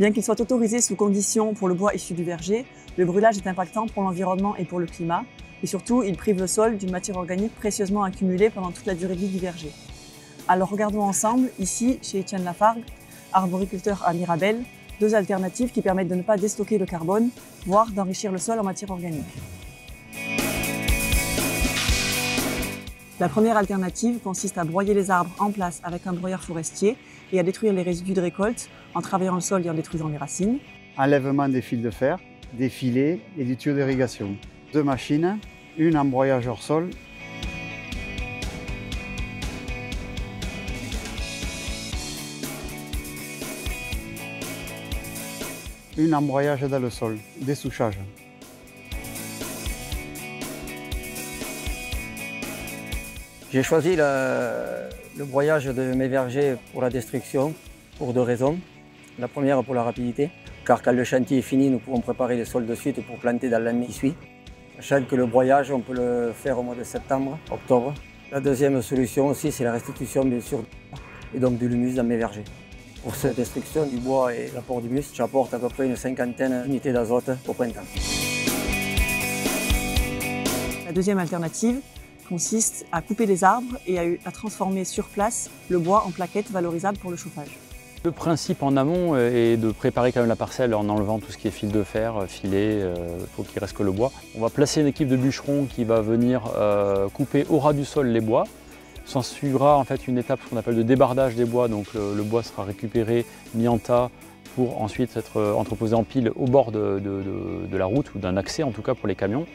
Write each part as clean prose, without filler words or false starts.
Bien qu'il soit autorisé sous conditions pour le bois issu du verger, le brûlage est impactant pour l'environnement et pour le climat, et surtout il prive le sol d'une matière organique précieusement accumulée pendant toute la durée de vie du verger. Alors regardons ensemble, ici, chez Étienne Lafargue, arboriculteur à Mirabel, deux alternatives qui permettent de ne pas déstocker le carbone, voire d'enrichir le sol en matière organique. La première alternative consiste à broyer les arbres en place avec un broyeur forestier et à détruire les résidus de récolte en travaillant le sol et en détruisant les racines. Enlèvement des fils de fer, des filets et du tuyau d'irrigation. Deux machines, une en broyage hors sol, une en broyage dans le sol, dessouchage. J'ai choisi le broyage de mes vergers pour la destruction pour deux raisons. La première pour la rapidité, car quand le chantier est fini, nous pouvons préparer les sols de suite pour planter dans l'année qui suit. Sachant que le broyage, on peut le faire au mois de septembre, octobre. La deuxième solution aussi, c'est la restitution bien sûr, et donc de l'humus dans mes vergers. Pour cette destruction du bois et l'apport d'humus, j'apporte à peu près une 50aine d'unités d'azote au printemps. La deuxième alternative consiste à couper les arbres et à transformer sur place le bois en plaquettes valorisables pour le chauffage. Le principe en amont est de préparer quand même la parcelle en enlevant tout ce qui est fil de fer, filet, il faut qu'il reste que le bois. On va placer une équipe de bûcherons qui va venir couper au ras du sol les bois. S'en suivra en fait une étape qu'on appelle de débardage des bois, donc le bois sera récupéré, mis en tas pour ensuite être entreposé en pile au bord de la route ou d'un accès en tout cas pour les camions.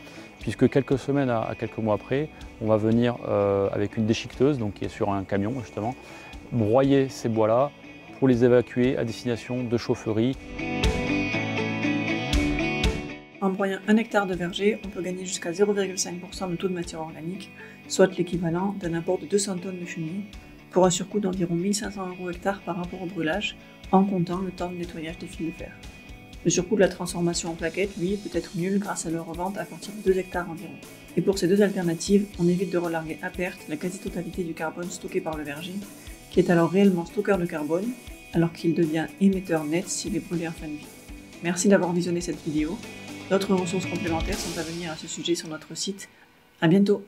Puisque quelques semaines à quelques mois après, on va venir avec une déchiqueteuse, donc qui est sur un camion justement, broyer ces bois-là pour les évacuer à destination de chaufferies. En broyant 1 hectare de verger, on peut gagner jusqu'à 0,5% de taux de matière organique, soit l'équivalent d'un apport de 200 tonnes de chenilles, pour un surcoût d'environ 1 500 € hectare par rapport au brûlage, en comptant le temps de nettoyage des fils de fer. Le surcoût de la transformation en plaquettes, lui, peut être nul grâce à leur revente à partir de 2 hectares environ. Et pour ces deux alternatives, on évite de relarguer à perte la quasi-totalité du carbone stocké par le verger, qui est alors réellement stockeur de carbone, alors qu'il devient émetteur net s'il est brûlé en fin de vie. Merci d'avoir visionné cette vidéo. D'autres ressources complémentaires sont à venir à ce sujet sur notre site. À bientôt!